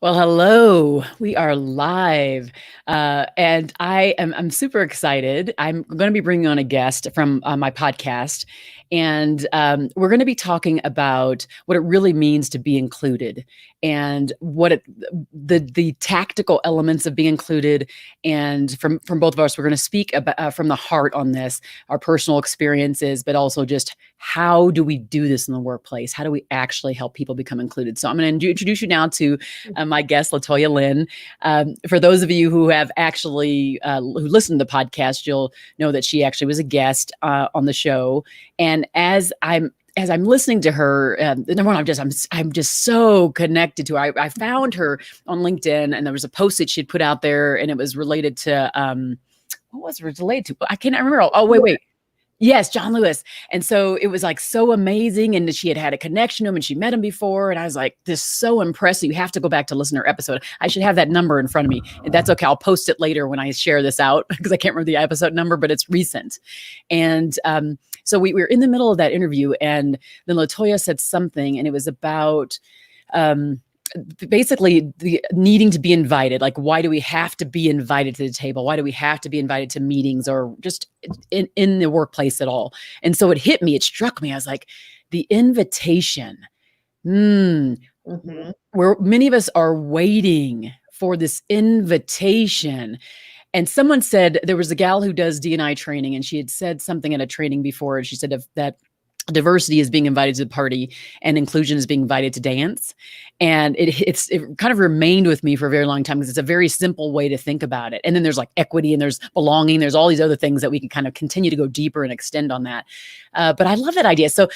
Well, hello. We are live, and I'm super excited. I'm going to be bringing on a guest from my podcast, and we're going to be talking about what it really means to be included, and the tactical elements of being included. And from both of us, we're going to speak about from the heart on this, our personal experiences, but also just how do we do this in the workplace? How do we actually help people become included? So I'm going to introduce you now to my guest, LaToya Lynn. For those of you who have actually who listened to the podcast, you'll know that she actually was a guest on the show. And as I'm listening to her, number one, I'm just so connected to her. I found her on LinkedIn, and there was a post that she'd put out there, and it was related to what was it related to? I can't remember. Oh, wait. Yes, John Lewis. And so it was like so amazing. And she had a connection to him and she met him before. And I was like, this is so impressive. You have to go back to listen to her episode. I should have that number in front of me. And that's okay. I'll post it later when I share this out because I can't remember the episode number, but it's recent. And so we were in the middle of that interview, and then LaToya said something, and it was about basically the needing to be invited. Like, why do we have to be invited to the table? Why do we have to be invited to meetings or just in the workplace at all? And so it hit me, it struck me. I was like, the invitation, where many of us are waiting for this invitation. And someone said, there was a gal who does D&I training, and she had said something at a training before, and she said that diversity is being invited to the party and inclusion is being invited to dance. And it kind of remained with me for a very long time because it's a very simple way to think about it. And then there's like equity and there's belonging. There's all these other things that we can kind of continue to go deeper and extend on that. But I love that idea. So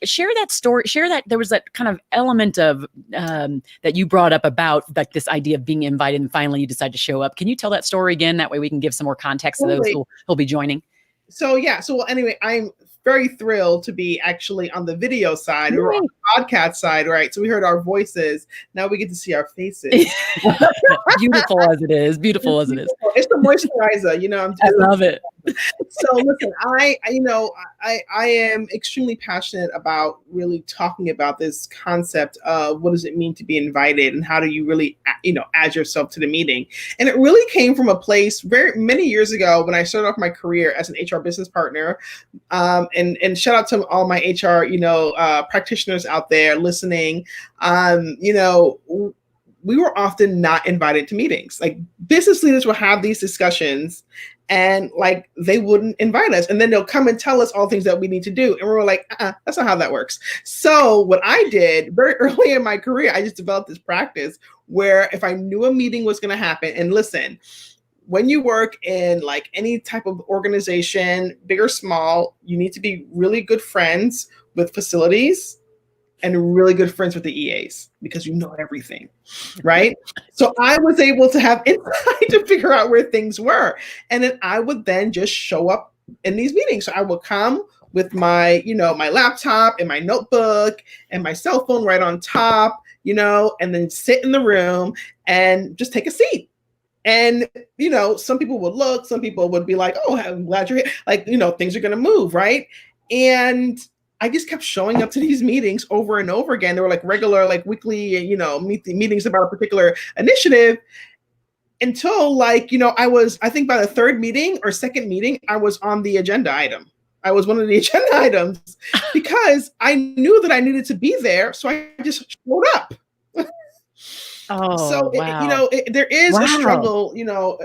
share that story, share that there was that kind of element of that you brought up about like this idea of being invited and finally you decide to show up. Can you tell that story again? That way we can give some more context to those who'll be joining. So anyway, I'm very thrilled to be actually on the video side or on the podcast side, right? So we heard our voices. Now we get to see our faces. Beautiful as it is. It's the moisturizer, I love it. So listen, I am extremely passionate about really talking about this concept of what does it mean to be invited and how do you really, add yourself to the meeting. And it really came from a place very many years ago when I started off my career as an HR business partner. And shout out to all my HR, practitioners out there listening. We were often not invited to meetings. Like business leaders will have these discussions and like they wouldn't invite us. And then they'll come and tell us all things that we need to do. And we're like, that's not how that works. So what I did very early in my career, I just developed this practice where if I knew a meeting was going to happen, and listen, when you work in like any type of organization, big or small, you need to be really good friends with facilities and really good friends with the EAs because you know everything, right? So I was able to have insight to figure out where things were. And then I would then just show up in these meetings. So I would come with my, my laptop and my notebook and my cell phone right on top, and then sit in the room and just take a seat. And, some people would look, some people would be like, oh, I'm glad you're here. Like, things are going to move, right? And I just kept showing up to these meetings over and over again. They were like regular, like weekly, meetings about a particular initiative until I think by the third meeting or second meeting, I was on the agenda item. I was one of the agenda items because I knew that I needed to be there. So I just showed up. So, wow. There is a struggle,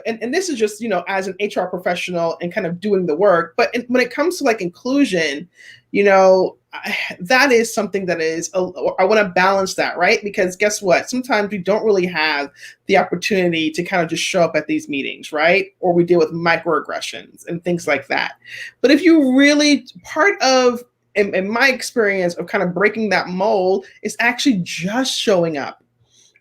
and this is just, as an HR professional and kind of doing the work. But when it comes to like inclusion, that is something that is, I want to balance that, right? Because guess what? Sometimes we don't really have the opportunity to kind of just show up at these meetings, right? Or we deal with microaggressions and things like that. But if you really, part of, in my experience of kind of breaking that mold is actually just showing up.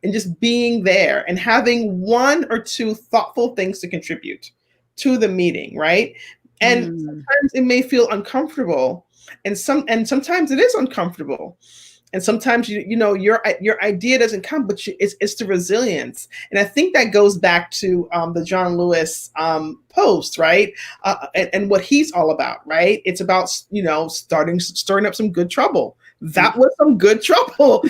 And just being there and having one or two thoughtful things to contribute to the meeting, right? And sometimes it may feel uncomfortable, and sometimes it is uncomfortable, and sometimes your idea doesn't come, but it's the resilience. And I think that goes back to the John Lewis post, right? And what he's all about, right? It's about stirring up some good trouble. that was some good trouble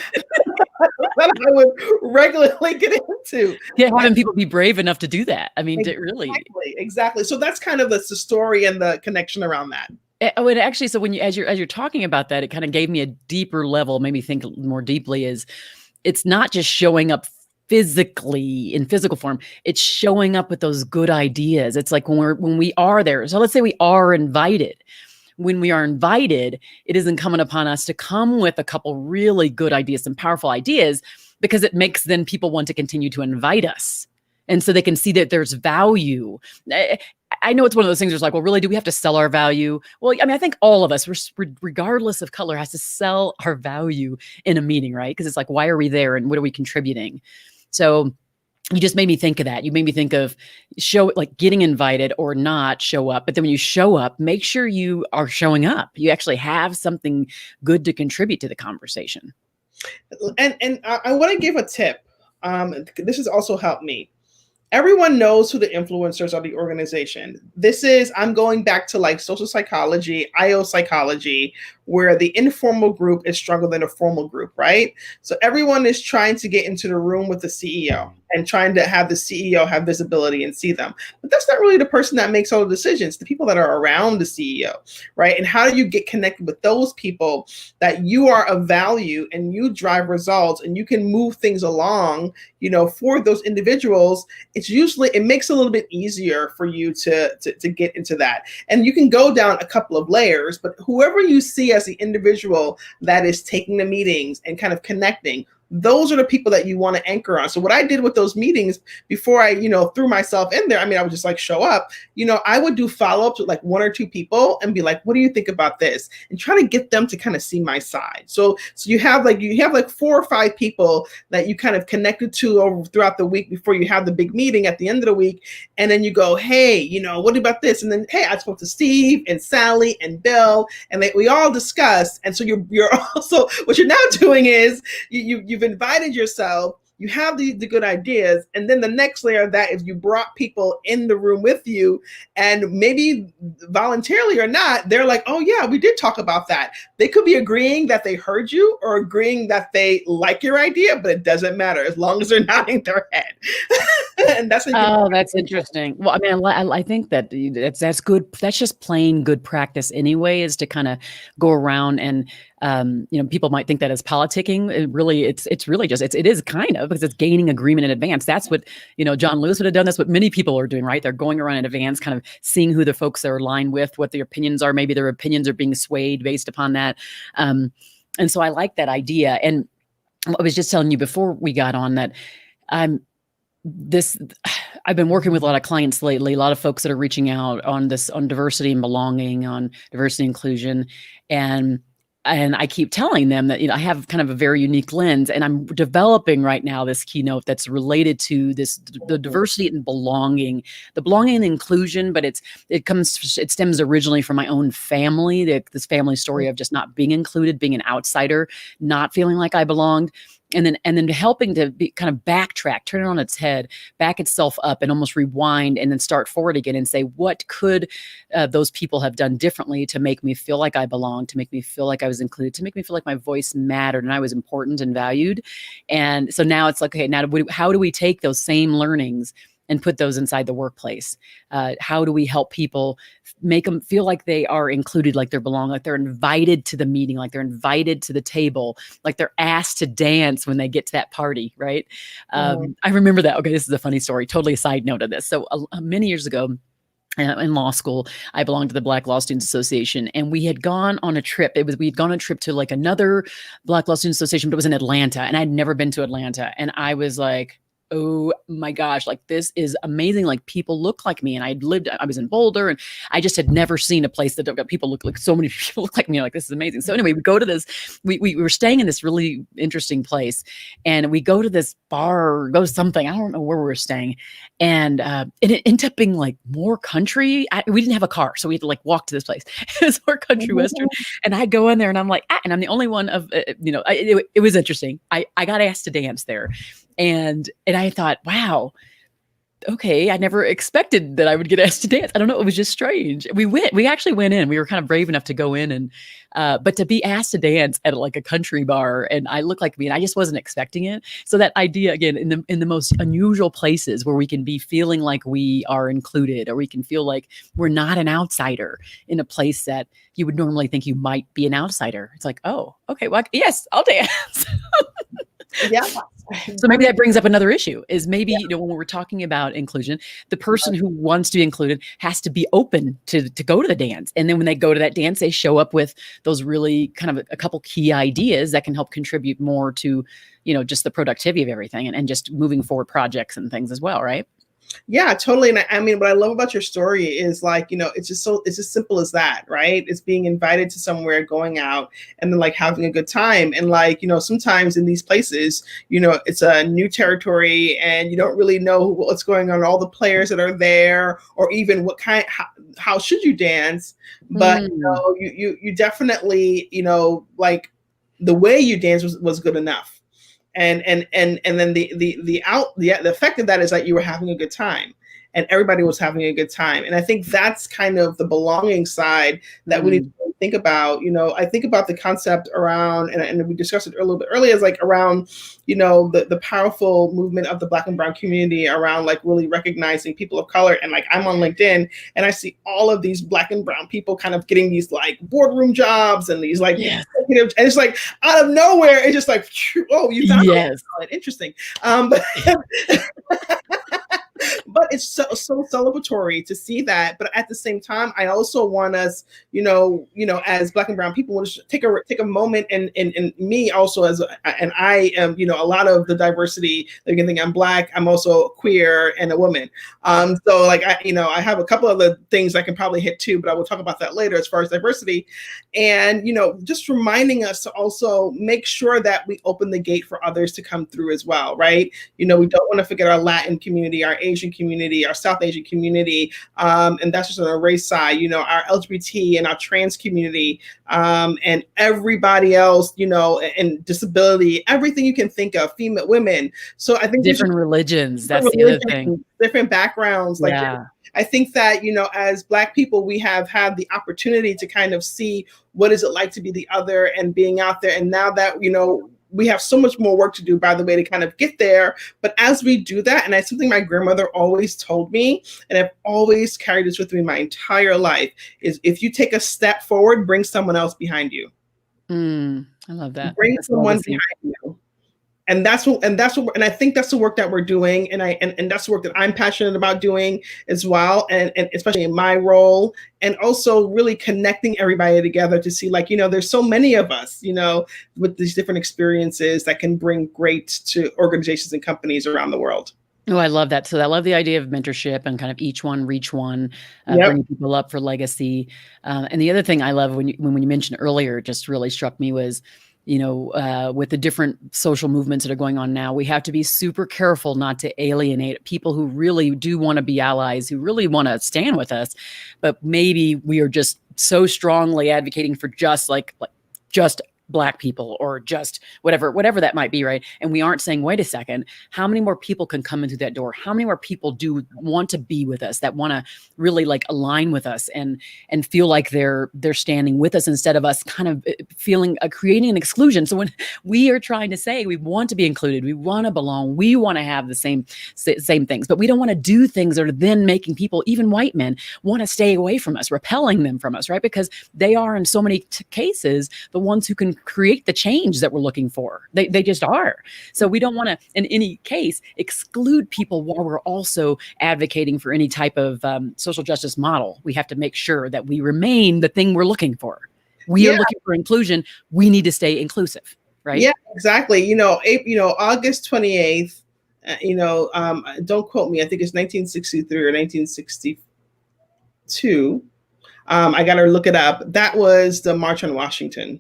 that I would regularly get into. Yeah, having people be brave enough to do that. I mean, really. Exactly. So that's kind of the story and the connection around that. Oh, and actually, so when you, as you're talking about that, it kind of gave me a deeper level, made me think more deeply. Is it's not just showing up physically in physical form; it's showing up with those good ideas. It's like when we are there. So let's say we are invited. When we are invited, it isn't coming upon us to come with a couple really good ideas, some powerful ideas, because it makes then people want to continue to invite us. And so they can see that there's value. I know it's one of those things where it's like, well, really, do we have to sell our value? Well, I mean, I think all of us, regardless of color, has to sell our value in a meeting, right? Because it's like, why are we there and what are we contributing? So you just made me think of that. You made me think of like getting invited or not show up. But then when you show up, make sure you are showing up. You actually have something good to contribute to the conversation. And I want to give a tip. This has also helped me. Everyone knows who the influencers are, the organization. I'm going back to like social psychology, IO psychology, where the informal group is stronger than a formal group, right? So everyone is trying to get into the room with the CEO and trying to have the CEO have visibility and see them. But that's not really the person that makes all the decisions, the people that are around the CEO, right? And how do you get connected with those people that you are of value and you drive results and you can move things along, for those individuals? It makes it a little bit easier for you to get into that. And you can go down a couple of layers, but whoever you see as the individual that is taking the meetings and kind of connecting, those are the people that you want to anchor on. So what I did with those meetings before I, threw myself in there, I mean, I would just like show up, I would do follow-ups with like one or two people and be like, what do you think about this? And try to get them to kind of see my side. So you have like 4 or 5 people that you kind of connected to throughout the week before you have the big meeting at the end of the week. And then you go, hey, what about this? And then, hey, I spoke to Steve and Sally and Bill, and we all discussed. And so you're also, what you're now doing is you've invited yourself, you have the good ideas, and then the next layer of that is you brought people in the room with you, and maybe voluntarily or not, they're like, oh yeah, we did talk about that. They could be agreeing that they heard you or agreeing that they like your idea, but it doesn't matter as long as they're nodding their head. And that's that's interesting. Well, I mean, I think that that's good. That's just plain good practice anyway, is to kind of go around and people might think that as politicking. It's really just it is kind of, because it's gaining agreement in advance. That's what John Lewis would have done. That's what many people are doing, right? They're going around in advance, kind of seeing who the folks are aligned with, what their opinions are. Maybe their opinions are being swayed based upon that. And so I like that idea. And I was just telling you before we got on that I've been working with a lot of clients lately, a lot of folks that are reaching out on diversity and belonging, on diversity and inclusion. And I keep telling them that, I have kind of a very unique lens, and I'm developing right now this keynote that's related to the diversity and belonging, the belonging and inclusion, but it stems originally from my own family, this family story of just not being included, being an outsider, not feeling like I belonged. And then helping to be kind of backtrack, turn it on its head, back itself up, and almost rewind, and then start forward again and say, what could those people have done differently to make me feel like I belonged, to make me feel like I was included, to make me feel like my voice mattered and I was important and valued. And so now it's like, okay, now how do we take those same learnings and put those inside the workplace? How do we help people make them feel like they are included, like they belong, like they're invited to the meeting, like they're invited to the table, like they're asked to dance when they get to that party, right? I remember that. Okay, this is a funny story, totally a side note of this. So many years ago, in law school, I belonged to the Black Law Students Association, and we had gone on a trip. We'd gone on a trip to like another Black Law Students Association, but it was in Atlanta, and I'd never been to Atlanta. And I was like, oh my gosh, like this is amazing. Like people look like me. And I was in Boulder, and I just had never seen a place that people look like, so many people look like me. Like, this is amazing. So anyway, we go to this, we were staying in this really interesting place, and we go to this bar, or go to something, I don't know where we were staying. And it ended up being like more country. We didn't have a car, so we had to like walk to this place. It's more country western. And I go in there, and I'm like, and I'm the only one of, it was interesting. I got asked to dance there. And I thought, wow, okay, I never expected that I would get asked to dance. I don't know. It was just strange. We actually went in. We were kind of brave enough to go in and, but to be asked to dance at like a country bar and I look like me and I just wasn't expecting it. So that idea again, in the most unusual places where we can be feeling like we are included or we can feel like we're not an outsider in a place that you would normally think you might be an outsider. It's like, oh, okay, well, yes, I'll dance. Yeah. So maybe that brings up another issue is maybe, when we're talking about inclusion, the person who wants to be included has to be open to go to the dance. And then when they go to that dance, they show up with those really kind of a couple key ideas that can help contribute more to, just the productivity of everything and just moving forward projects and things as well, right? Yeah, totally. And I mean, what I love about your story is like, it's just simple as that, right? It's being invited to somewhere, going out, and then like having a good time. And like, sometimes in these places, it's a new territory and you don't really know what's going on, all the players that are there, or even how should you dance. But you definitely, like the way you dance was good enough. And then the effect of that is that you were having a good time and everybody was having a good time. And I think that's kind of the belonging side that we need to think about. I think about the concept around, and we discussed it a little bit earlier, is like around, the powerful movement of the Black and Brown community around like really recognizing people of color. And like I'm on LinkedIn and I see all of these Black and Brown people kind of getting these like boardroom jobs and these like executives, and it's like out of nowhere, it's just like, oh, you found it interesting. But it's so celebratory to see that. But at the same time, I also want us, as Black and Brown people, want to take a moment, and me also and I am, a lot of the diversity. You can think I'm Black, I'm also queer and a woman. So like I have a couple of the things I can probably hit too, but I will talk about that later as far as diversity. And just reminding us to also make sure that we open the gate for others to come through as well, right? We don't want to forget our Latin community, our Asian community, our South Asian community, and that's just on a race side, our LGBT and our trans community, and everybody else, and disability, everything you can think of, female women. So I think different religions, that's the other thing. Different backgrounds. Like I think that, as Black people, we have had the opportunity to kind of see what is it like to be the other and being out there. And now that, we have so much more work to do, by the way, to kind of get there. But as we do that, and that's something my grandmother always told me, and I've always carried this with me my entire life, is if you take a step forward, bring someone else behind you. I love that. Bring someone behind you. And I think that's the work that we're doing. And that's the work that I'm passionate about doing as well. And especially in my role, and also really connecting everybody together to see, like, there's so many of us, with these different experiences that can bring great to organizations and companies around the world. Oh, I love that. So I love the idea of mentorship and kind of each one reach one, bringing people up for legacy. And the other thing I love when you mentioned earlier, just really struck me was, with the different social movements that are going on now, we have to be super careful not to alienate people who really do want to be allies, who really want to stand with us. But maybe we are just so strongly advocating for just Black people or just whatever that might be, right? And we aren't saying, wait a second, how many more people can come in through that door? How many more people do want to be with us, that want to really like align with us and feel like they're standing with us instead of us kind of feeling creating an exclusion. So when we are trying to say we want to be included, we want to belong, we want to have the same things, but we don't want to do things that are then making people, even white men, want to stay away from us, repelling them from us, right? Because they are in so many cases the ones who can create the change that we're looking for. They just are. So we don't want to, in any case, exclude people while we're also advocating for any type of social justice model. We have to make sure that we remain the thing we're looking for. We are looking for inclusion. We need to stay inclusive, right? Yeah, exactly. August 28th, don't quote me. I think it's 1963 or 1962. I got to look it up. That was the March on Washington.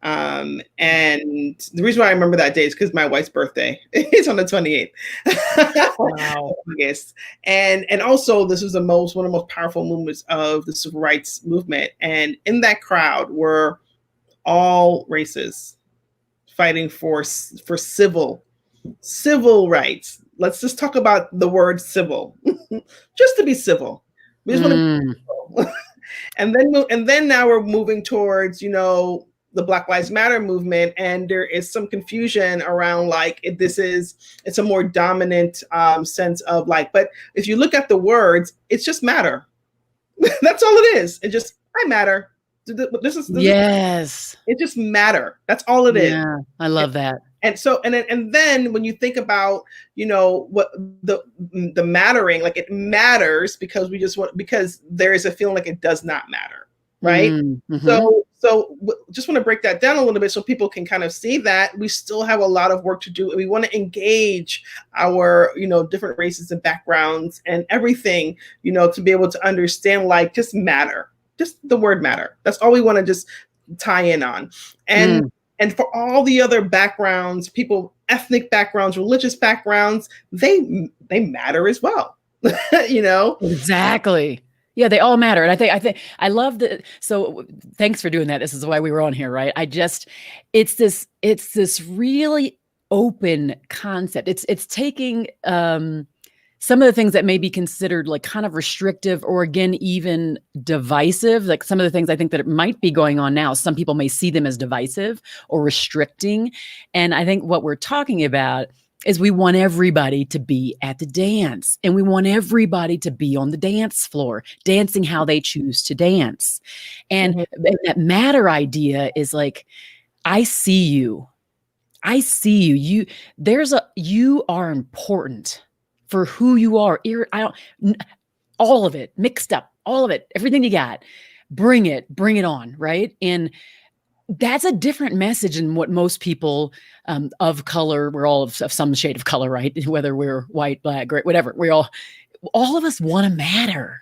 And the reason why I remember that day is because my wife's birthday is on the 28th. Wow. August. And also this was one of the most powerful movements of the civil rights movement. And in that crowd were all races fighting for civil Civil rights. Let's just talk about the word civil, just to be civil. We just want to be Mm. civil. And then now we're moving towards, the Black Lives Matter movement, and there is some confusion around like it's a more dominant sense of like. But if you look at the words, it's just matter. That's all it is. It just I matter. This is Yes. it just matter. That's all it is. Yeah, I love that. And then when you think about what the mattering, like it matters because there is a feeling like it does not matter, right? Mm-hmm. So just want to break that down a little bit so people can kind of see that we still have a lot of work to do, and we want to engage our different races and backgrounds and everything, to be able to understand like just matter, just the word matter. That's all we want to just tie in on. And for all the other backgrounds, people, ethnic backgrounds, religious backgrounds, they matter as well. Exactly. Yeah, they all matter. And I love that. So thanks for doing that. This is why we were on here, right? It's this really open concept. It's taking some of the things that may be considered like kind of restrictive or again, even divisive, like some of the things I think that it might be going on now. Some people may see them as divisive or restricting. And I think what we're talking about is we want everybody to be at the dance, and we want everybody to be on the dance floor, dancing how they choose to dance. And that matter idea is like, I see you. I see you. You are important for who you are. All of it mixed up, all of it, everything you got, bring it on. Right. And that's a different message than what most people of color, we're all of some shade of color, right? Whether we're white, black, gray, whatever, all of us want to matter.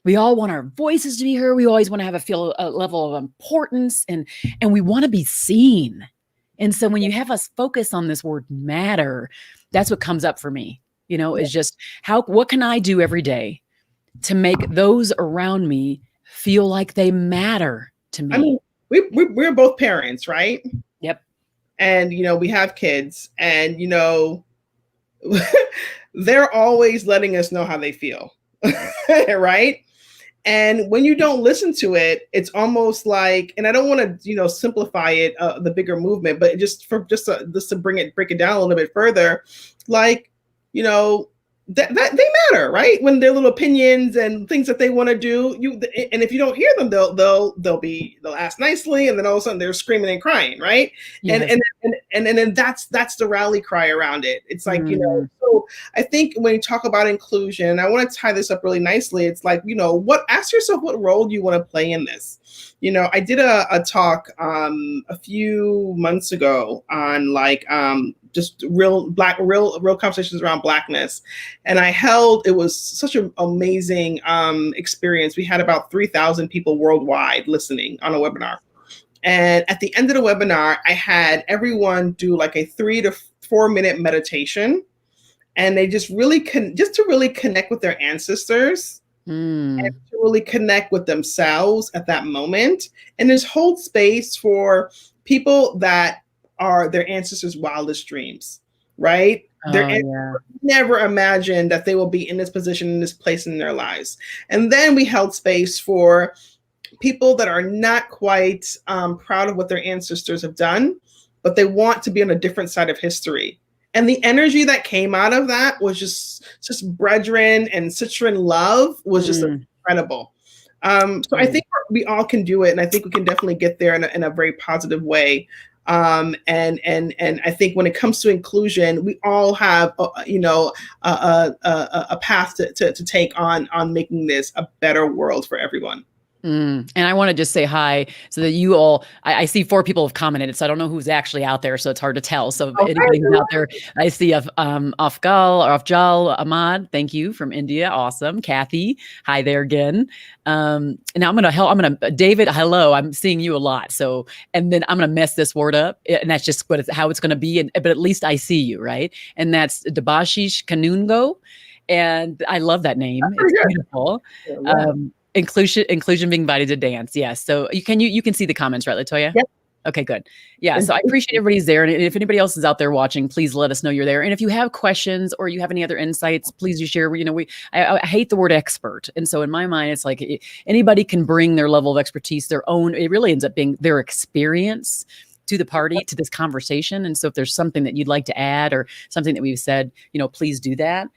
We all want our voices to be heard. We always want to have a level of importance, and we want to be seen. And so when you have us focus on this word matter, that's what comes up for me, is just what can I do every day to make those around me feel like they matter to me? I mean, we're both parents, right? Yep. And we have kids, and they're always letting us know how they feel. Right? And when you don't listen to it, it's almost like, and I don't want to simplify it, the bigger movement, but just to break it down a little bit further, like that they matter, right? When their little opinions and things that they want to do, and if you don't hear them, they'll ask nicely, and then all of a sudden they're screaming and crying, right? Yes. And then that's the rally cry around it. It's like so I think when you talk about inclusion, I want to tie this up really nicely. It's like ask yourself what role do you want to play in this. I did a talk a few months ago on like just real conversations around Blackness. And it was such an amazing experience. We had about 3,000 people worldwide listening on a webinar. And at the end of the webinar, I had everyone do like a 3 to 4 minute meditation. And they just really to really connect with their ancestors and to really connect with themselves at that moment. And just hold space for people that are their ancestors' wildest dreams, right? Never imagined that they will be in this position, in this place in their lives. And then we held space for people that are not quite proud of what their ancestors have done, but they want to be on a different side of history. And the energy that came out of that was just brethren and citron love was just incredible. So I think we all can do it, and I think we can definitely get there in a very positive way. And I think when it comes to inclusion, we all have a path to take on making this a better world for everyone. And I want to just say hi so that you all, I see 4 people have commented, so I don't know who's actually out there, so it's hard to tell. So anybody who's out there, I see Afjal Ahmad, thank you, from India. Awesome. Kathy, hi there again. And now David, hello, I'm seeing you a lot. So, and then I'm going to mess this word up, and that's just how it's going to be. But at least I see you, right? And that's Debashish Kanungo. And I love that name. It's beautiful. Inclusion being invited to dance. Yes. So you can see the comments, right, LaToya? Yep. Okay, good. Yeah. And So I appreciate everybody's there. And if anybody else is out there watching, please let us know you're there. And if you have questions or you have any other insights, please do share. I hate the word expert. And so in my mind, it's like anybody can bring their level of expertise, their own, it really ends up being their experience to the party, to this conversation. And so if there's something that you'd like to add or something that we've said, please do that.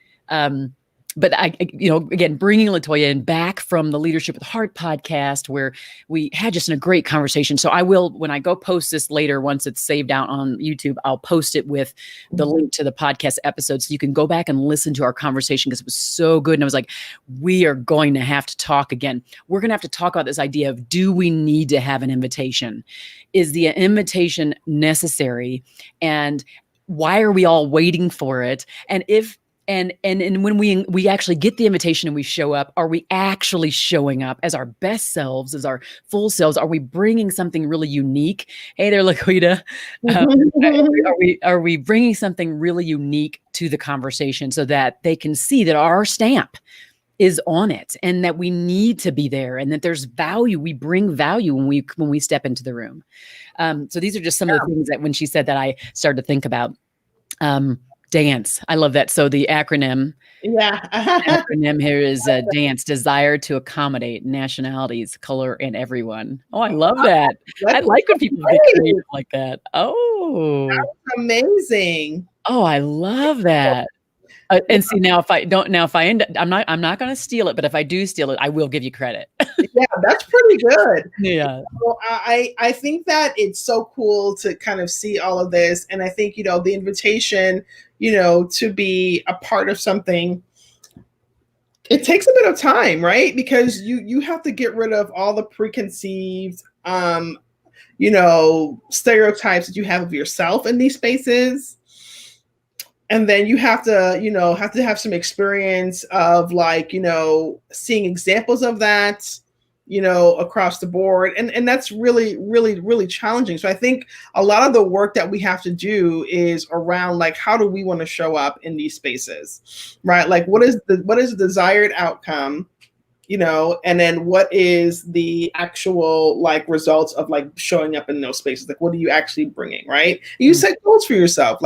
But again, bringing LaToya in back from the Leadership with Heart podcast, where we had just a great conversation. So I will, when I go post this later, once it's saved out on YouTube, I'll post it with the link to the podcast episode. So you can go back and listen to our conversation because it was so good. And I was like, we are going to have to talk again. We're going to have to talk about this idea of, do we need to have an invitation? Is the invitation necessary? And why are we all waiting for it? And when we actually get the invitation and we show up, are we actually showing up as our best selves, as our full selves? Are we bringing something really unique? Hey there, LaToya. Are we bringing something really unique to the conversation so that they can see that our stamp is on it and that we need to be there and that there's value? We bring value when we step into the room. So these are just some of the things that when she said that I started to think about. Dance. I love that. So the acronym here is DANCE, desire to accommodate nationalities, color, and everyone. Oh, I love that. I like when people get creative like that. Oh, that's amazing. Oh, I love that. And see, if I end up, I'm not going to steal it, but if I do steal it, I will give you credit. Yeah, that's pretty good. Yeah. So I think that it's so cool to kind of see all of this. And I think, the invitation, to be a part of something, it takes a bit of time, right? Because you have to get rid of all the preconceived, stereotypes that you have of yourself in these spaces. And then you have to have some experience of seeing examples of that, across the board. And that's really, really, really challenging. So I think a lot of the work that we have to do is around how do we want to show up in these spaces, right? Like what is the desired outcome, and then what is the actual results of showing up in those spaces? What are you actually bringing, right? You set goals for yourself.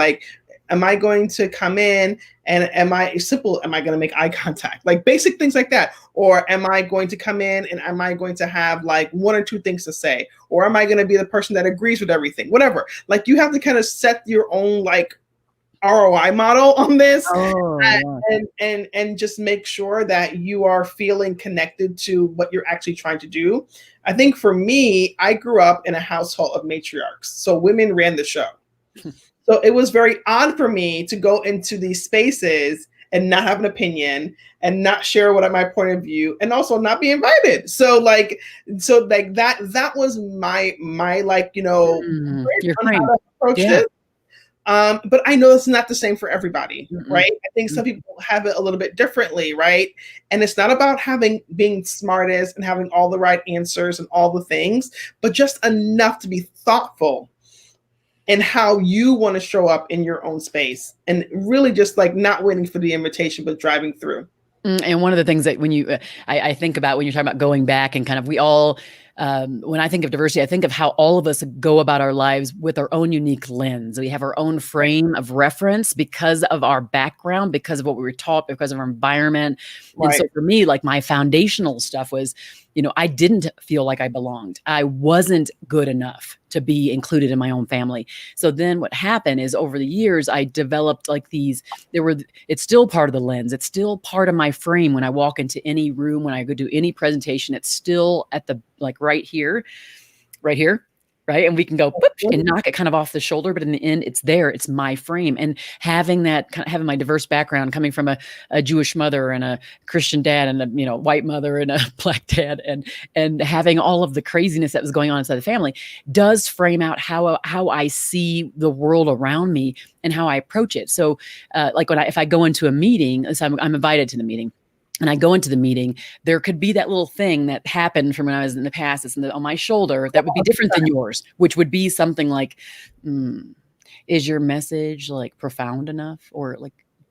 Am I going to come in and am I going to make eye contact? Basic things like that. Or am I going to come in and am I going to have one or two things to say? Or am I going to be the person that agrees with everything? Whatever. You have to kind of set your own ROI model on this and just make sure that you are feeling connected to what you're actually trying to do. I think for me, I grew up in a household of matriarchs. So women ran the show. So it was very odd for me to go into these spaces and not have an opinion and not share my point of view and also not be invited. So that was my your frame. Approach this. But I know it's not the same for everybody, right? I think some people have it a little bit differently, right? And it's not about being smartest and having all the right answers and all the things, but just enough to be thoughtful and how you want to show up in your own space and really just not waiting for the invitation, but driving through. And one of the things that I think about when you're talking about going back and kind of, we all, when I think of diversity, I think of how all of us go about our lives with our own unique lens. We have our own frame of reference because of our background, because of what we were taught, because of our environment. Right. And so for me, my foundational stuff was, I didn't feel like I belonged. I wasn't good enough to be included in my own family. So then what happened is over the years, I developed it's still part of the lens. It's still part of my frame. When I walk into any room, when I go do any presentation, it's still at the, right here. Right. And we can go and knock it kind of off the shoulder, but in the end, it's there. It's my frame. And having my diverse background, coming from a Jewish mother and a Christian dad and a white mother and a black dad, and having all of the craziness that was going on inside the family, does frame out how I see the world around me and how I approach it. So if I go into a meeting, so I'm invited to the meeting. And I go into the meeting, there could be that little thing that happened from when I was in the past. It's on my shoulder that would be different than yours, which would be something like, is your message profound enough? Or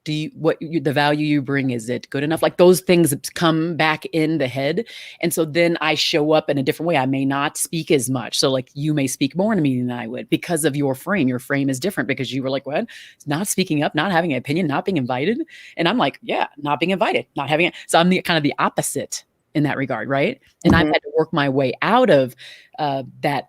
the value you bring, is it good enough? Like those things come back in the head. And so then I show up in a different way. I may not speak as much. So like you may speak more in a meeting than I would because of your frame. Your frame is different because you were like, what? Not speaking up, not having an opinion, not being invited. And I'm like, yeah, not being invited, not having it. So I'm kind of the opposite in that regard, right? And I've had to work my way out of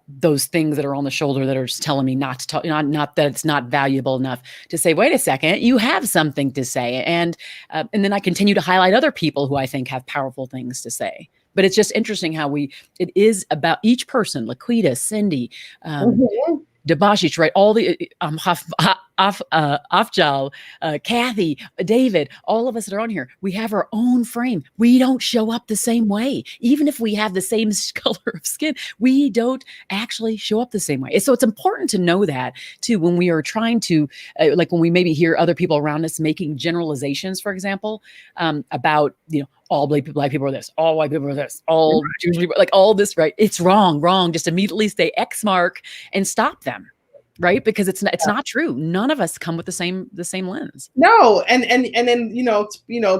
those things that are on the shoulder that are just telling me not to talk, not that it's not valuable enough to say, wait a second, you have something to say. And then I continue to highlight other people who I think have powerful things to say. But it's just interesting how it is about each person, Laquita, Cindy, Debashish, right? All the Afjal, Kathy, David, all of us that are on here, we have our own frame. We don't show up the same way. Even if we have the same color of skin, we don't actually show up the same way. So it's important to know that too, when we are trying to, like when we maybe hear other people around us making generalizations, for example, about, all black people are this, all white people are this, all Jewish people, like all this, right? It's wrong. Just immediately say X mark and stop them, right? Because it's not true. None of us come with the same lens. No, and then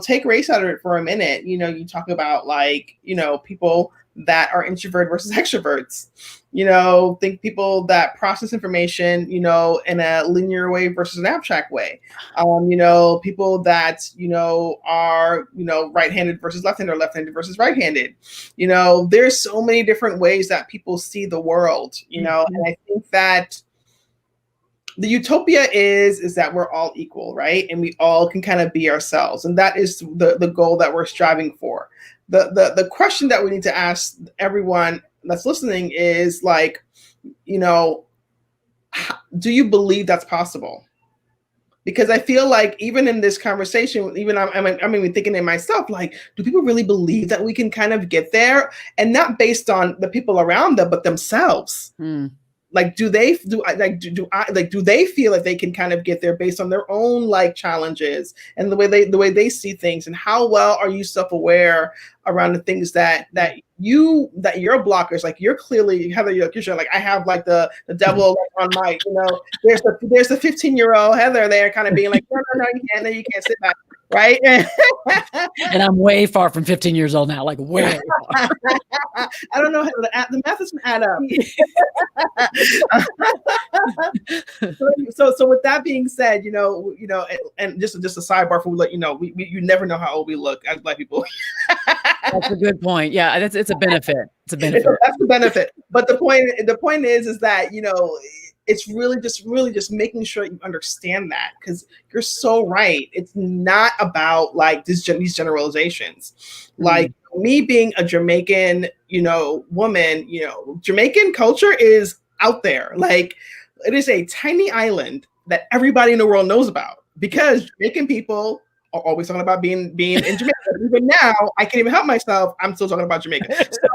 take race out of it for a minute. You talk about like people that are introvert versus extroverts. Think people that process information in a linear way versus an abstract way. People that are right-handed versus left-handed, or left-handed versus right-handed. There's so many different ways that people see the world. And I think that the utopia is that we're all equal, right? And we all can kind of be ourselves. And that is the goal that we're striving for. The question that we need to ask everyone that's listening is like, do you believe that's possible? Because I feel like even in this conversation, even I'm even thinking in myself, like, do people really believe that we can kind of get there? And not based on the people around them, but themselves. Like, do they feel like they can kind of get there based on their own like challenges and the way they see things, and how well are you self-aware around the things that your blockers, like you're clearly, Heather, you're like, I have like the devil on my, there's the 15-year-old Heather there kind of being like, no, you can't sit back. Right. And I'm way far from 15 years old now, like way far. I don't know. The math doesn't add up. So with that being said, and just a sidebar for you never know how old we look as Black people. That's a good point. Yeah, it's a benefit. It's a benefit. That's the benefit. But the point is that it's really just making sure you understand that, because you're so right. It's not about like these generalizations. Like me being a Jamaican, woman, Jamaican culture is out there. Like it is a tiny island that everybody in the world knows about, because Jamaican people are always talking about being in Jamaica. Even now, I can't even help myself. I'm still talking about Jamaica. So,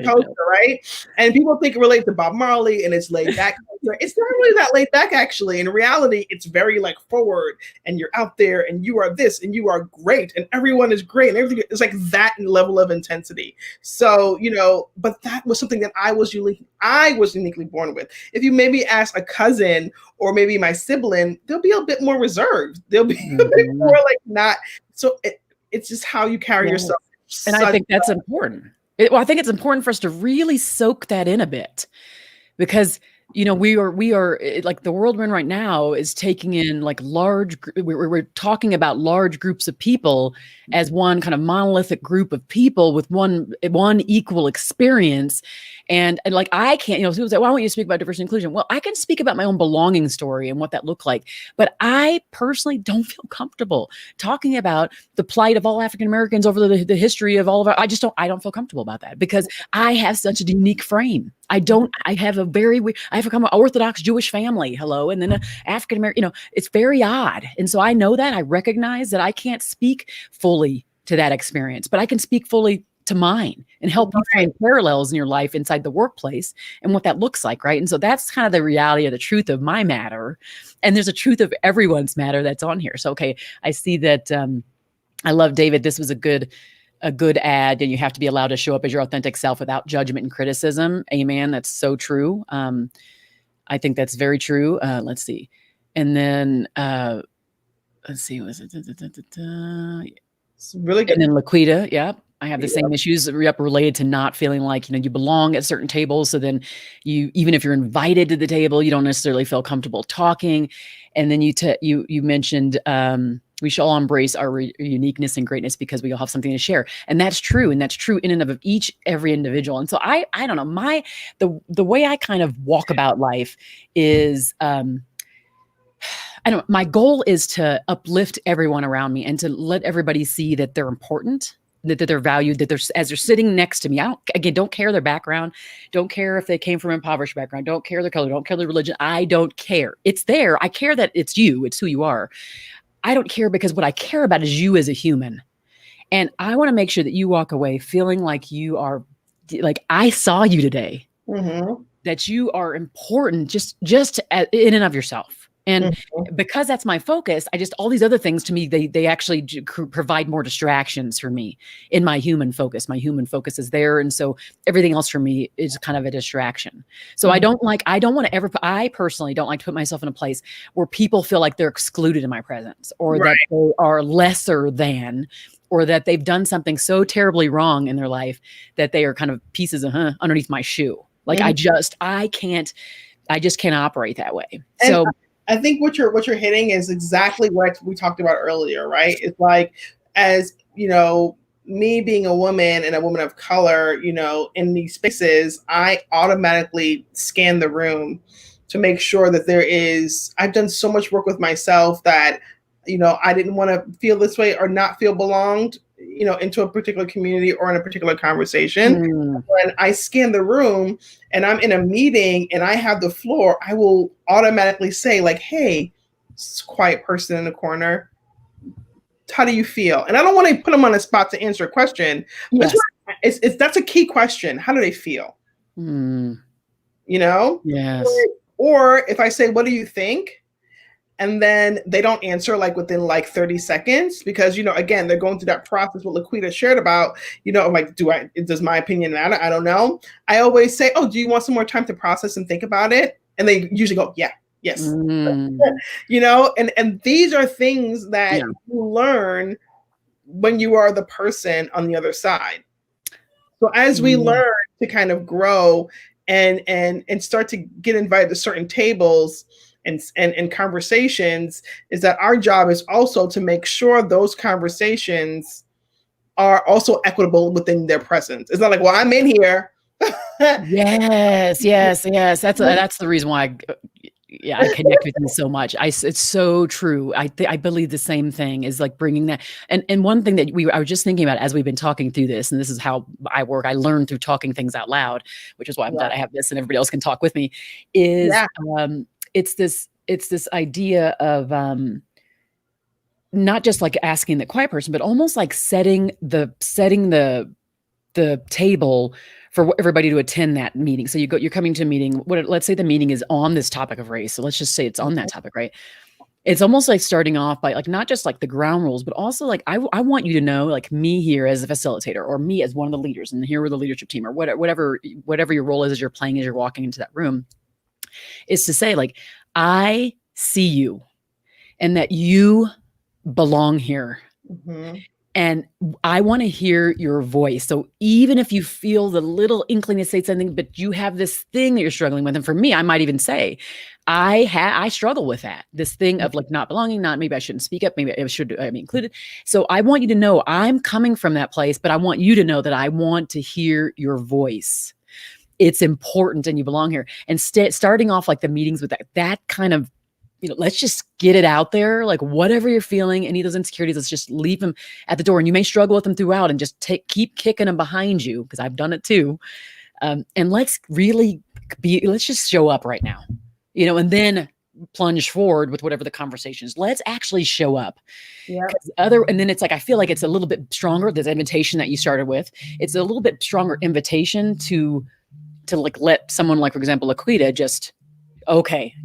culture, right? And people think it relates to Bob Marley and it's laid back. It's not really that laid back, actually. In reality, it's very like forward, and you're out there, and you are this, and you are great, and everyone is great, and everything is like that level of intensity. So, but that was something that I was uniquely born with. If you maybe ask a cousin or maybe my sibling, they'll be a bit more reserved. They'll be a bit more like not. So it's just how you carry yourself. And I think that's important. I think it's important for us to really soak that in a bit, because we are like, the world we're in right now is taking in like we're talking about large groups of people as one kind of monolithic group of people with one equal experience. And like, I can't, people say, why don't you speak about diversity and inclusion? Well, I can speak about my own belonging story and what that looked like. But I personally don't feel comfortable talking about the plight of all African Americans over the history of all of our, I don't feel comfortable about that, because I have such a unique frame. I have come an Orthodox Jewish family, hello, and then an African American, it's very odd. And so I know that, I recognize that I can't speak fully to that experience, but I can speak fully to mine and help you find parallels in your life inside the workplace and what that looks like, right? And so that's kind of the reality of the truth of my matter. And there's a truth of everyone's matter that's on here. So, okay, I see that. I love, David, this was a good ad, and you have to be allowed to show up as your authentic self without judgment and criticism. Amen. That's so true. I think that's very true. Let's see. And then let's see, was it? It's really And good. then LaQuita, yeah, I have the Yep. same issues related to not feeling like, you belong at certain tables. So then even if you're invited to the table, you don't necessarily feel comfortable talking. And then you mentioned, we should all embrace our uniqueness and greatness because we all have something to share. And that's true. And that's true in and of every individual. And so I don't know, the way I kind of walk about life is, I don't my goal is to uplift everyone around me and to let everybody see that they're important, that they're valued, that as they're sitting next to me. Don't care their background, don't care if they came from an impoverished background, don't care their color, don't care their religion. I don't care. It's there. I care that it's you, it's who you are. I don't care because what I care about is you as a human. And I want to make sure that you walk away feeling like you are like I saw you today, Mm-hmm. that you are important just in and of yourself. And Mm-hmm. because that's my focus, I just all these other things to me, they actually provide more distractions for me in my human focus. My human focus is there, and so everything else for me is kind of a distraction. So Mm-hmm. I don't want to ever. I personally don't like to put myself in a place where people feel like they're excluded in my presence, or Right. that they are lesser than, or that they've done something so terribly wrong in their life that they are kind of pieces of underneath my shoe. Like Mm-hmm. I just can't operate that way. And So I think what you're hitting is exactly what we talked about earlier, right? It's like, as me being a woman and a woman of color, in these spaces, I automatically scan the room to make sure that I've done so much work with myself that, I didn't want to feel this way or not feel belonged, into a particular community or in a particular conversation. mm, When I scan the room and I'm in a meeting and I have the floor, I will automatically say, like, hey, quiet person in the corner, how do you feel? And I don't want to put them on the spot to answer a question, but yes. that's a key question. How do they feel? Mm, You know? yes. Or if I say, what do you think? And then they don't answer like within like 30 seconds because, again, they're going through that process what LaQuita shared about, like, does my opinion matter? I don't know. I always say, oh, do you want some more time to process and think about it? And they usually go, yeah, yes. Mm, And these are things that yeah. you learn when you are the person on the other side. So as we Mm, learn to kind of grow and start to get invited to certain tables and conversations, is that our job is also to make sure those conversations are also equitable within their presence. It's not like, well, I'm in here. yes, yes, yes. That's the reason why I connect with you so much. It's so true. I believe the same thing is like bringing that. And one thing that I was just thinking about as we've been talking through this, and this is how I work. I learn through talking things out loud, which is why I'm Yeah. glad I have this and everybody else can talk with me. Is Yeah. it's this idea of not just like asking the quiet person, but almost like setting the table for everybody to attend that meeting. So you're coming to a meeting. Let's say the meeting is on this topic of race. So let's just say it's on that topic, right? It's almost like starting off by like not just like the ground rules, but also like I want you to know, like me here as a facilitator or me as one of the leaders, and here with the leadership team or whatever your role is as you're playing as you're walking into that room, is to say like I see you and that you belong here. Mm-hmm. And I want to hear your voice. So even if you feel the little inkling to say something, but you have this thing that you're struggling with, and for me, I might even say, I struggle with that. This thing of like not belonging, not maybe I shouldn't speak up, maybe I should be included. So I want you to know I'm coming from that place, but I want you to know that I want to hear your voice. It's important, and you belong here. And starting off like the meetings with that kind of, let's just get it out there. Like whatever you're feeling, any of those insecurities, let's just leave them at the door. And you may struggle with them throughout and just keep kicking them behind you, because I've done it too. And let's just show up right now, and then plunge forward with whatever the conversation is. Let's actually show up. Yeah. And then it's like, I feel like it's a little bit stronger. This invitation that you started with, it's a little bit stronger invitation to like let someone like, for example, LaQuita just, okay,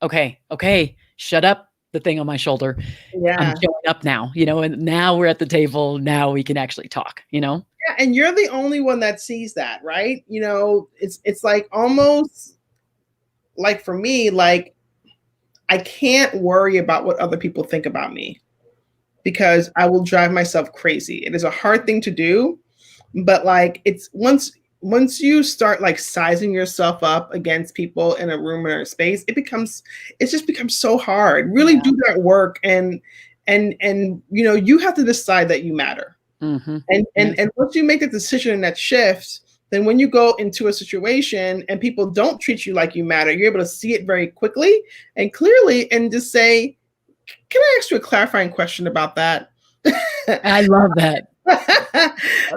okay, shut up, the thing on my shoulder. I'm Yeah. showing up now, and now we're at the table. Now we can actually talk. Yeah, and you're the only one that sees that, right? It's like almost like for me, like I can't worry about what other people think about me because I will drive myself crazy. It is a hard thing to do, but like it's once you start like sizing yourself up against people in a room or a space, it just becomes so hard. Really Yeah. do that work and you know, you have to decide that you matter. Mm-hmm. And once you make the decision and that shift, then when you go into a situation and people don't treat you like you matter, you're able to see it very quickly and clearly and just say, can I ask you a clarifying question about that? I love that.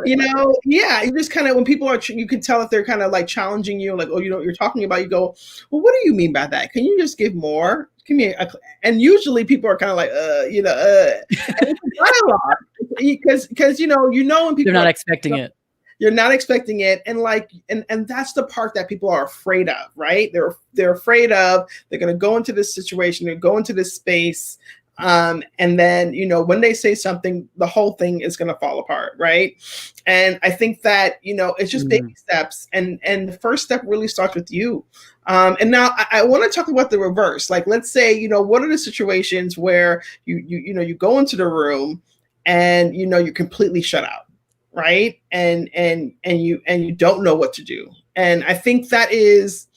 You know, yeah, you just kind of when people are, you can tell if they're kind of like challenging you, like, oh, you know what you're talking about. You go, well, what do you mean by that? Can you just give more? Give me and usually people are kind of like, you know, and it's a dialogue because you know when They're people not are, expecting it. you're not expecting it, and like and that's the part that people are afraid of, right? They're afraid of they're going to go into this situation, they go into this space, and then you know when they say something, the whole thing is going to fall apart, right? And I think that you know it's just baby steps, and the first step really starts with you. And now I want to talk about the reverse. Like, let's say you know what are the situations where you know you go into the room and you know you're completely shut out, right? And you don't know what to do. And I think that is,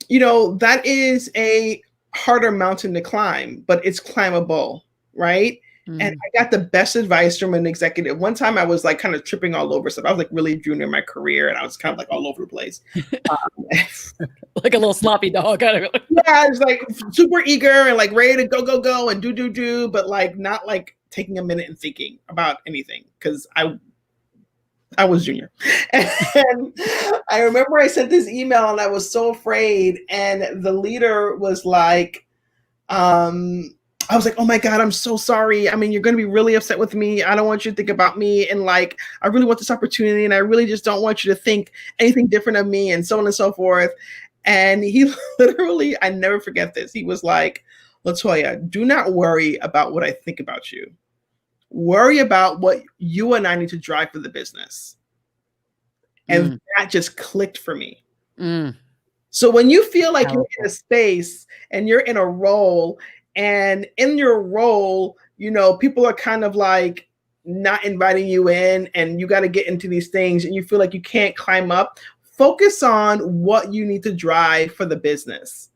you know, that is a harder mountain to climb, but it's climbable, right? And I got the best advice from an executive. One time I was like kind of tripping all over stuff. I was like really junior in my career and I was kind of like all over the place. Like a little sloppy dog. Yeah, I was like super eager and like ready to go and do, but like not like taking a minute and thinking about anything because I was junior. And I remember I sent this email and I was so afraid. And the leader was like, I was like, oh my God, I'm so sorry. I mean, you're going to be really upset with me. I don't want you to think about me. And like, I really want this opportunity. And I really just don't want you to think anything different of me and so on and so forth. And he literally, I never forget this. He was like, LaToya, do not worry about what I think about you. Worry about what you and I need to drive for the business. And that just clicked for me. So when you feel like you're in a space and you're in a role, and in your role, you know, people are kind of like not inviting you in and you got to get into these things and you feel like you can't climb up, focus on what you need to drive for the business,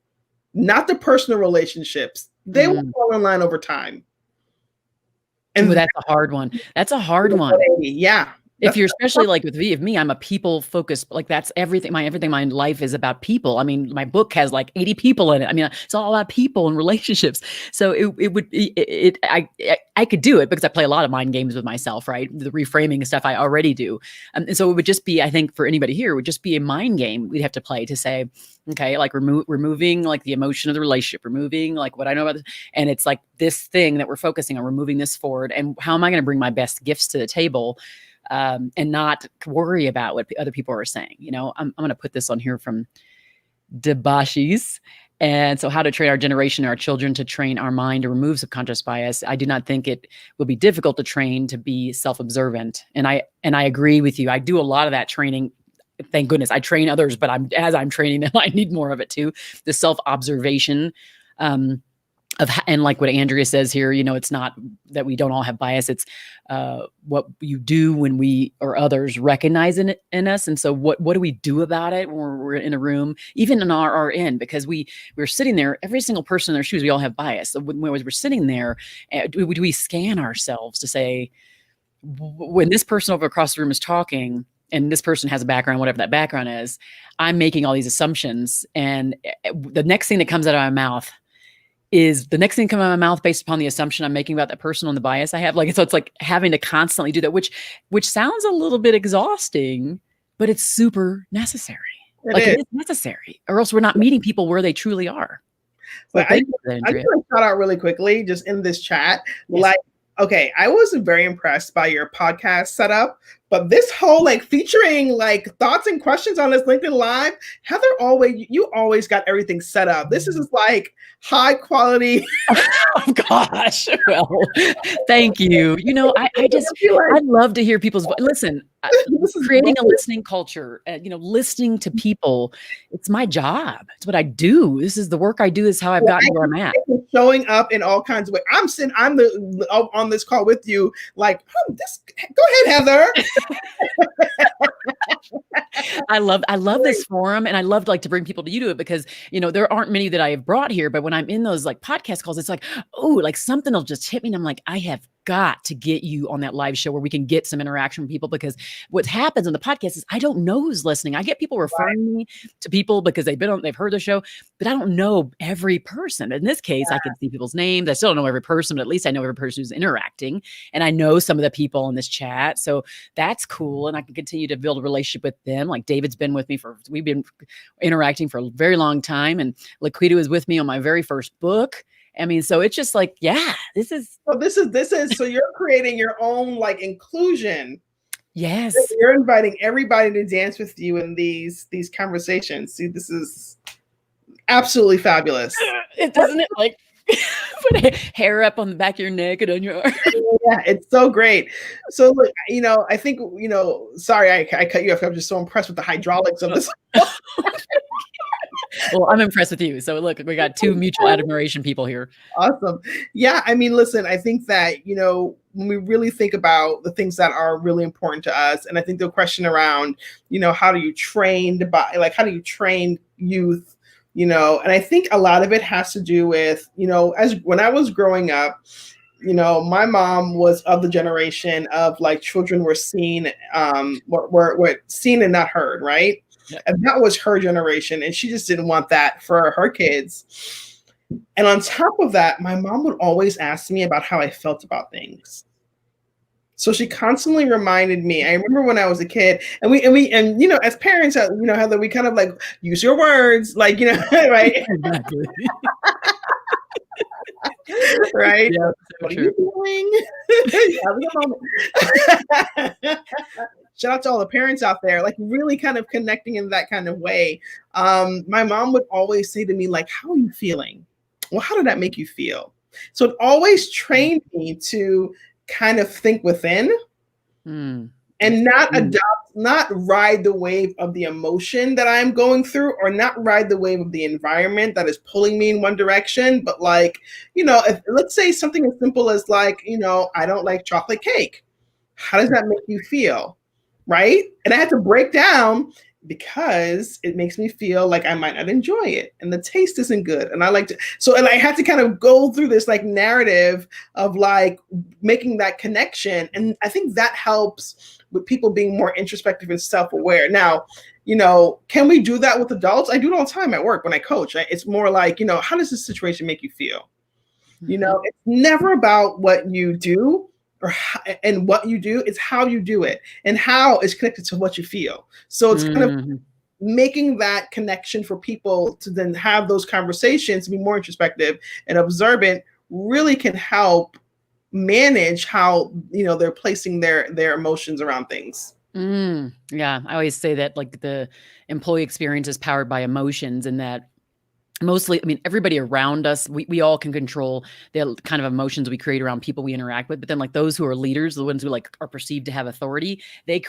not the personal relationships. They will fall in line over time. And that's a hard one. That's a hard one. Yeah. If you're especially like with me, I'm a people focused, like that's everything. My life is about people. I mean, my book has like 80 people in it. I mean, it's all about people and relationships. So I could do it because I play a lot of mind games with myself, right? The reframing and stuff I already do. And so it would just be, I think for anybody here, it would just be a mind game we'd have to play to say, okay, like removing like the emotion of the relationship, removing like what I know about this. And it's like this thing that we're focusing on, we're moving this forward. And how am I going to bring my best gifts to the table? And not worry about what other people are saying. You know, I'm going to put this on here from Debashis. And so how to train our generation, our children to train our mind to remove subconscious bias. I do not think it will be difficult to train to be self-observant. And I agree with you. I do a lot of that training. Thank goodness I train others, but as I'm training them, I need more of it too. The self-observation, and like what Andrea says here, you know, it's not that we don't all have bias. It's what you do when we or others recognize it in us. And so what do we do about it when we're in a room, even in our RN, because we're sitting there, every single person in their shoes, we all have bias. So when we're sitting there, do we scan ourselves to say, when this person over across the room is talking, and this person has a background, whatever that background is, I'm making all these assumptions. And the next thing that comes out of my mouth is the next thing coming out of my mouth based upon the assumption I'm making about that person and the bias I have. Like, so it's like having to constantly do that, which sounds a little bit exhausting, but it's super necessary. It is necessary, or else we're not meeting people where they truly are. So I just want to shout out really quickly, just in this chat, like, okay, I was very impressed by your podcast setup But this whole like featuring like thoughts and questions on this LinkedIn Live, Heather always, you always got everything set up. This is just like high quality. Oh gosh. Well, thank you. I love to hear people's voice. Listen, creating a listening culture, listening to people, it's my job. It's what I do. This is the work I do. Is how I've gotten where I'm at. Showing up in all kinds of ways. I'm on this call with you. Like, go ahead, Heather. I love this forum, and I love to bring people to you to it because there aren't many that I have brought here, but when I'm in those like podcast calls, it's like, oh, like something will just hit me, and I'm like, I have got to get you on that live show where we can get some interaction from people, because what happens on the podcast is I don't know who's listening. I get people referring me to people because they've heard the show, but I don't know every person. In this case, I can see people's names. I still don't know every person, but at least I know every person who's interacting, and I know some of the people in this chat. So that's cool. And I can continue to build a relationship with them. Like David's been with me we've been interacting for a very long time. And LaToya was with me on my very first book. I mean, so it's just like, yeah, this is, so you're creating your own like inclusion. Yes. You're inviting everybody to dance with you in these conversations. See, this is absolutely fabulous. It doesn't it like put hair up on the back of your neck and on your arm. Yeah, it's so great. So look, I think, sorry, I cut you off. I'm just so impressed with the hydraulics of this. Well, I'm impressed with you. So look, we got two mutual admiration people here. Awesome. Yeah. I mean, listen, I think that, when we really think about the things that are really important to us, and I think the question around, how do you train the body, like how do you train youth, and I think a lot of it has to do with, as when I was growing up, my mom was of the generation of like children were seen, were seen and not heard, right? Yep. And that was her generation, and she just didn't want that for her kids. And on top of that, my mom would always ask me about how I felt about things. So she constantly reminded me. I remember when I was a kid, and we as parents, Heather, we kind of like use your words, like right? Exactly. Right? Yeah, what are you doing? Shout out to all the parents out there, like really kind of connecting in that kind of way. My mom would always say to me, like, how are you feeling? Well, how did that make you feel? So it always trained me to kind of think within and not ride the wave of the emotion that I'm going through, or not ride the wave of the environment that is pulling me in one direction. But like, if, let's say something as simple as like, I don't like chocolate cake. How does that make you feel? Right? And I had to break down, because it makes me feel like I might not enjoy it, and the taste isn't good. And I like to, and I had to kind of go through this like narrative of like making that connection. And I think that helps with people being more introspective and self-aware. Now, can we do that with adults? I do it all the time at work when I coach. It's more like, how does this situation make you feel? It's never about what you do and what you do, it's how you do it, and how is connected to what you feel. So it's kind of making that connection for people to then have those conversations, be more introspective and observant, really can help manage how they're placing their emotions around things. Yeah, I always say that like the employee experience is powered by emotions, and that mostly, I mean, everybody around us, we all can control the kind of emotions we create around people we interact with. But then like those who are leaders, the ones who like are perceived to have authority, they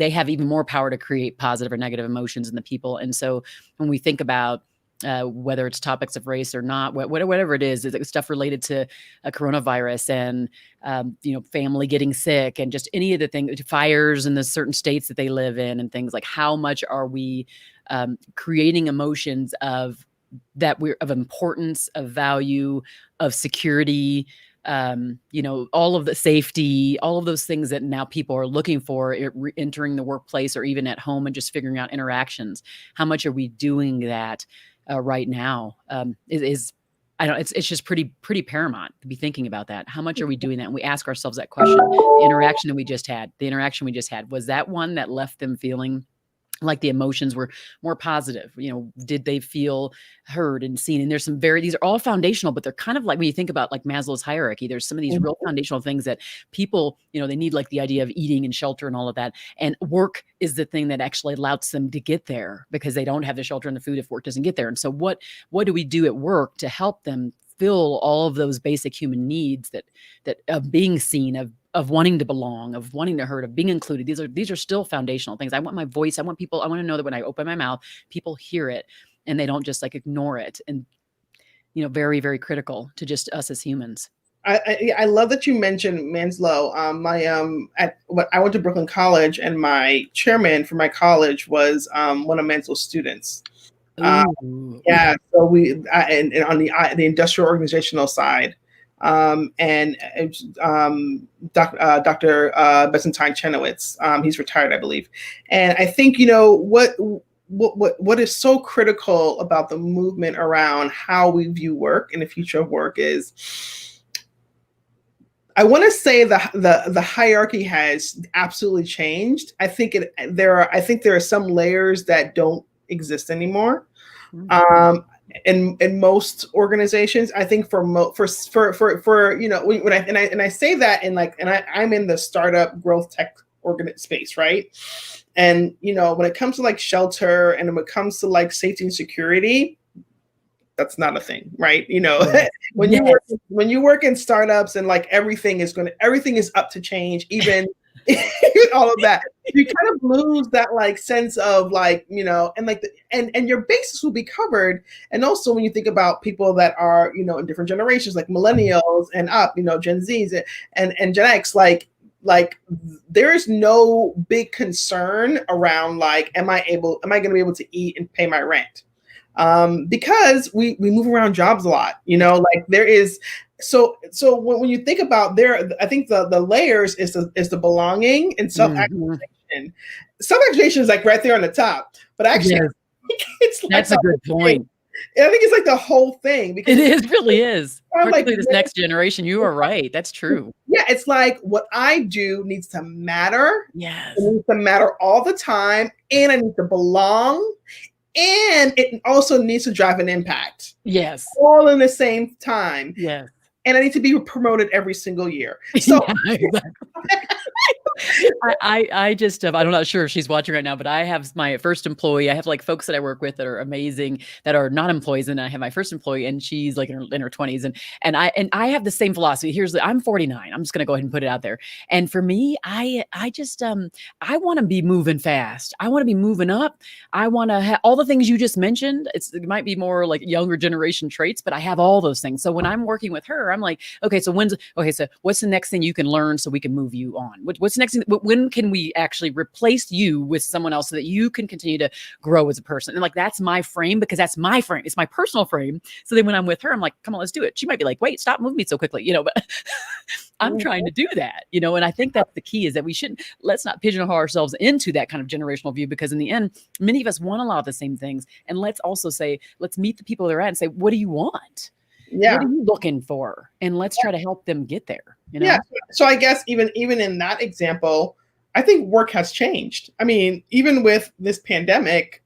have even more power to create positive or negative emotions in the people. And so when we think about whether it's topics of race or not, whatever it is stuff related to a coronavirus and, family getting sick and just any of the things, fires in the certain states that they live in and things like, how much are we creating emotions of importance, of value, of security, all of the safety, all of those things that now people are looking for entering the workplace or even at home and just figuring out interactions. How much are we doing that right now? It's just pretty paramount to be thinking about that. How much are we doing that? And we ask ourselves that question. The interaction we just had, was that one that left them feeling like the emotions were more positive. Did they feel heard and seen? And there's these are all foundational, but they're kind of like when you think about like Maslow's hierarchy, there's some of these real foundational things that people, they need, like the idea of eating and shelter and all of that. And work is the thing that actually allows them to get there, because they don't have the shelter and the food if work doesn't get there. And so what do we do at work to help them fill all of those basic human needs, that of being seen, of wanting to belong, of wanting to hurt, of being included? These are still foundational things. I want my voice. I want to know that when I open my mouth, people hear it and they don't just like ignore it. And, very, very critical to just us as humans. I love that you mentioned Maslow. I went to Brooklyn College, and my chairman for my college was one of Maslow's students. Yeah, so and on the industrial organizational side, and Dr. Bessentine Chenoweth, he's retired, I believe. And I think what is so critical about the movement around how we view work and the future of work is, I want to say the hierarchy has absolutely changed. I think there are some layers that don't exist anymore. In most organizations, I think when I say that, I'm in the startup growth tech space, right? And when it comes to like shelter, and when it comes to like safety and security, that's not a thing, right? When you work in startups, and like everything is up to change, even all of that, you kind of lose that like sense of like, and like and your basis will be covered. And also when you think about people that are, in different generations, like millennials and up, Gen Zs and Gen X, like there is no big concern around like, am I going to be able to eat and pay my rent? Because we move around jobs a lot, like there is. So when you think about I think the layers is the belonging and self-actualization. Self-actualization is like right there on the top, but actually it's like that's a good point. I think it's like the whole thing, because it really is. Particularly this next generation. You are right. That's true. Yeah, it's like what I do needs to matter. Yes, it needs to matter all the time, and I need to belong. And it also needs to drive an impact. Yes. All in the same time. Yes. And I need to be promoted every single year. So yeah, exactly. I'm not sure if she's watching right now, but I have my first employee. I have like folks that I work with that are amazing, that are not employees. And I have my first employee, and she's like in her 20s. And I have the same philosophy. I'm 49. I'm just going to go ahead and put it out there. And for me, I want to be moving fast. I want to be moving up. I want to have all the things you just mentioned. It might be more like younger generation traits, but I have all those things. So when I'm working with her, I'm like, okay, so what's the next thing you can learn so we can move you on? What's the next thing? When can we actually replace you with someone else so that you can continue to grow as a person? And like, that's my frame, because that's my frame. It's my personal frame. So then when I'm with her, I'm like, come on, let's do it. She might be like, wait, stop moving me so quickly, but I'm trying to do that, and I think that's the key, is that let's not pigeonhole ourselves into that kind of generational view, because in the end, many of us want a lot of the same things. And let's also say, let's meet the people they're at and say, what do you want? Yeah. What are you looking for? And let's try to help them get there. Yeah. So I guess even in that example, I think work has changed. I mean, even with this pandemic,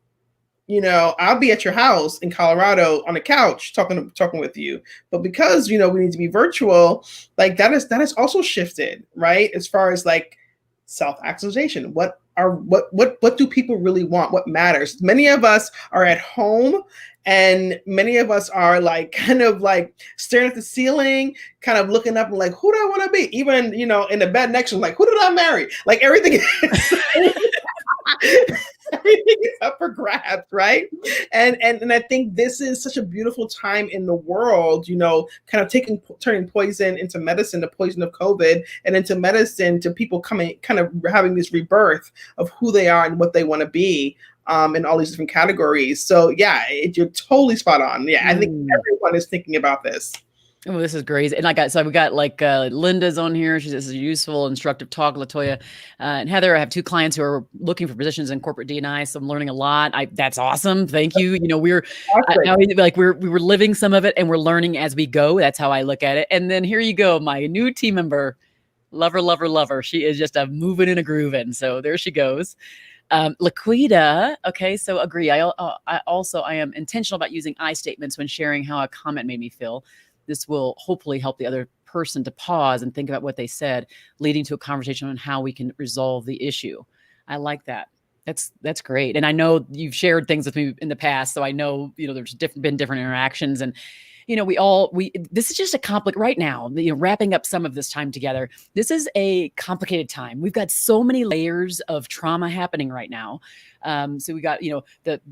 I'll be at your house in Colorado on a couch talking with you. But because, we need to be virtual, like that has also shifted, right? As far as like self-actualization, what do people really want? What matters? Many of us are at home, and many of us are like kind of like staring at the ceiling, kind of looking up and like, who do I want to be? Even, in the bed next to them, like, who did I marry? Like everything is everything is up for grabs, right? And I think this is such a beautiful time in the world, kind of turning poison into medicine, the poison of COVID, and into medicine to people kind of having this rebirth of who they are and what they want to be. In all these different categories. So yeah, you're totally spot on. Yeah, I think everyone is thinking about this. Oh, this is great. And we got like Linda's on here. She says, this is useful, instructive talk, LaToya. And Heather, I have 2 clients who are looking for positions in corporate D&I. So I'm learning a lot. That's awesome. Thank you. We're living some of it, and we're learning as we go. That's how I look at it. And then here you go, my new team member, lover. She is just a moving and a grooving. So there she goes. Laquita, okay, so agree. I am intentional about using I statements when sharing how a comment made me feel. This will hopefully help the other person to pause and think about what they said, leading to a conversation on how we can resolve the issue. I like that. That's great. And I know you've shared things with me in the past, so I know, there's been different interactions, and we this is just a complicated right now, wrapping up some of this time together. This is a complicated time. We've got so many layers of trauma happening right now. So we got,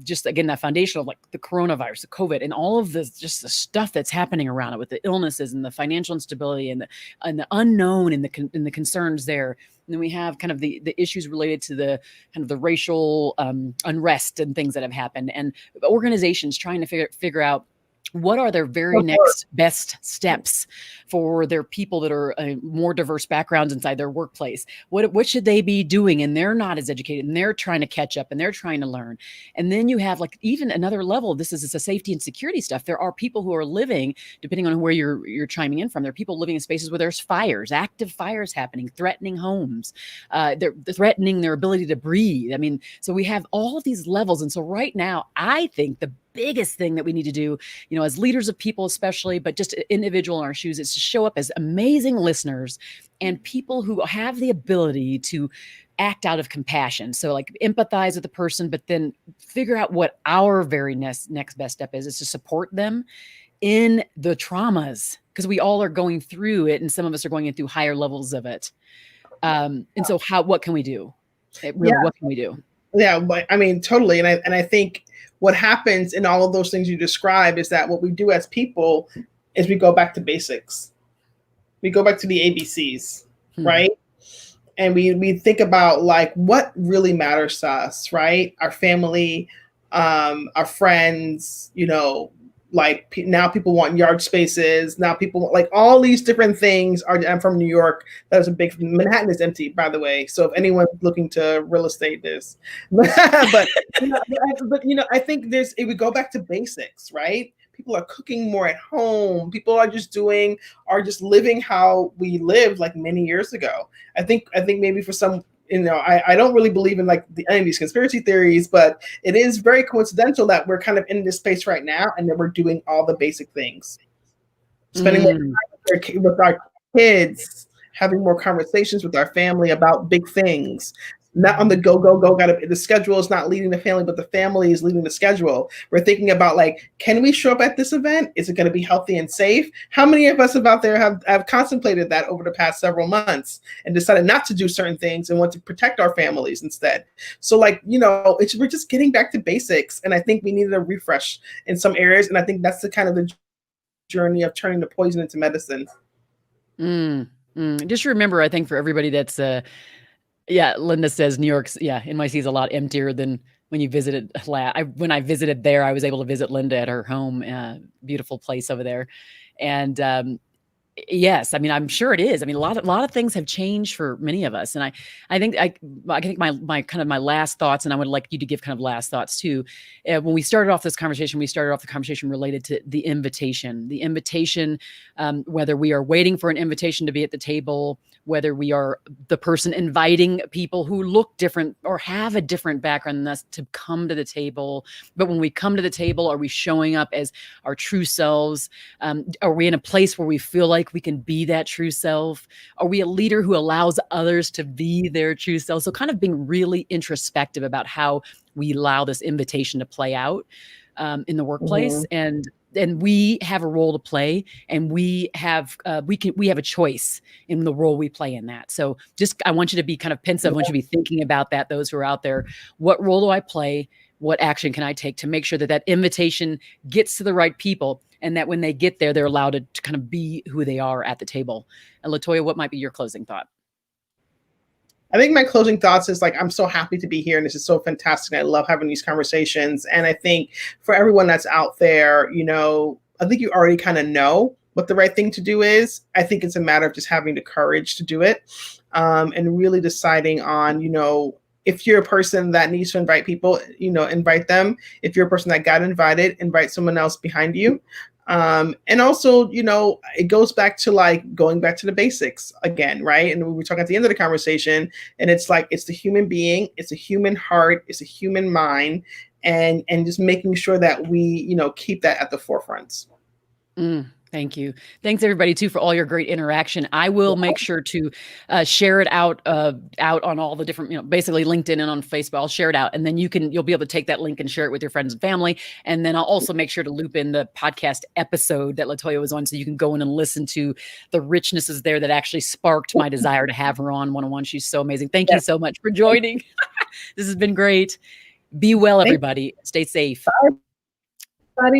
just again, that foundation of like the coronavirus, the COVID, and all of this, just the stuff that's happening around it with the illnesses and the financial instability and the unknown and the concerns there. And then we have kind of the issues related to the kind of the racial unrest and things that have happened, and organizations trying to figure out what are their very next best steps for their people that are more diverse backgrounds inside their workplace. What should they be doing? And they're not as educated, and they're trying to catch up, and they're trying to learn. And then you have like even another level. This is a safety and security stuff. There are people who are living, depending on where you're chiming in from, there are people living in spaces where there's fires, active fires happening, threatening homes. They're threatening their ability to breathe. I mean, so we have all of these levels. And so right now, I think the biggest thing that we need to do, as leaders of people, especially, but just individual in our shoes, is to show up as amazing listeners and people who have the ability to act out of compassion. So like empathize with the person, but then figure out what our very next best step is to support them in the traumas, because we all are going through it, and some of us are going through higher levels of it. And so what can we do? What can we do? Yeah, but I mean, totally. And I think what happens in all of those things you describe is that what we do as people is we go back to basics. We go back to the ABCs, right? And we think about like what really matters to us, right? Our family, our friends, like now people want yard spaces. Now people want like all these different things. I'm from New York. That was a big, Manhattan is empty, by the way. So if anyone's looking to real estate this, but I think if we go back to basics, right? People are cooking more at home. People are just living how we lived like many years ago. I think maybe for some, I don't really believe in like any of these conspiracy theories, but it is very coincidental that we're kind of in this space right now and that we're doing all the basic things. Spending more time with our kids, having more conversations with our family about big things. Not on the go. The schedule is not leading the family, but the family is leading the schedule. We're thinking about like, can we show up at this event? Is it going to be healthy and safe? How many of us out there have contemplated that over the past several months and decided not to do certain things and want to protect our families instead? So like, we're just getting back to basics. And I think we needed a refresh in some areas. And I think that's the kind of the journey of turning the poison into medicine. Just remember, I think for everybody that's yeah, Linda says New York's, NYC is a lot emptier than when you visited. When I visited there, I was able to visit Linda at her home, beautiful place over there. And yes, I mean, I'm sure it is. I mean, a lot of things have changed for many of us. And I think my kind of my last thoughts, and I would like you to give kind of last thoughts too. When we started off this conversation, the conversation related to the invitation, whether we are waiting for an invitation to be at the table, whether we are the person inviting people who look different or have a different background than us to come to the table. But when we come to the table, are we showing up as our true selves? Are we in a place where we feel like we can be that true self? Are we a leader who allows others to be their true self? So kind of being really introspective about how we allow this invitation to play out in the workplace. And we have a role to play, and we have a choice in the role we play in that. So I want you to be kind of pensive. I want you to be thinking about that. Those who are out there, what role do I play? What action can I take to make sure that invitation gets to the right people, and that when they get there, they're allowed to kind of be who they are at the table? And LaToya, what might be your closing thought? I think my closing thoughts is like, I'm so happy to be here, and this is so fantastic. I love having these conversations. And I think for everyone that's out there, I think you already kind of know what the right thing to do is. I think it's a matter of just having the courage to do it, and really deciding on, if you're a person that needs to invite people, invite them. If you're a person that got invited, invite someone else behind you. And also, you know, it goes back to like going back to the basics again, right? And we were talking at the end of the conversation, and it's like it's the human being, it's a human heart, it's a human mind, and just making sure that we, you know, keep that at the forefront. Thank you. Thanks everybody too for all your great interaction. I will make sure to share it out on all the different, you know, basically LinkedIn and on Facebook. I'll share it out, and then you'll be able to take that link and share it with your friends and family. And then I'll also make sure to loop in the podcast episode that LaToya was on, so you can go in and listen to the richnesses there that actually sparked my desire to have her on one-on-one. She's so amazing. Thank you so much for joining. This has been great. Be well, everybody. Stay safe. Bye.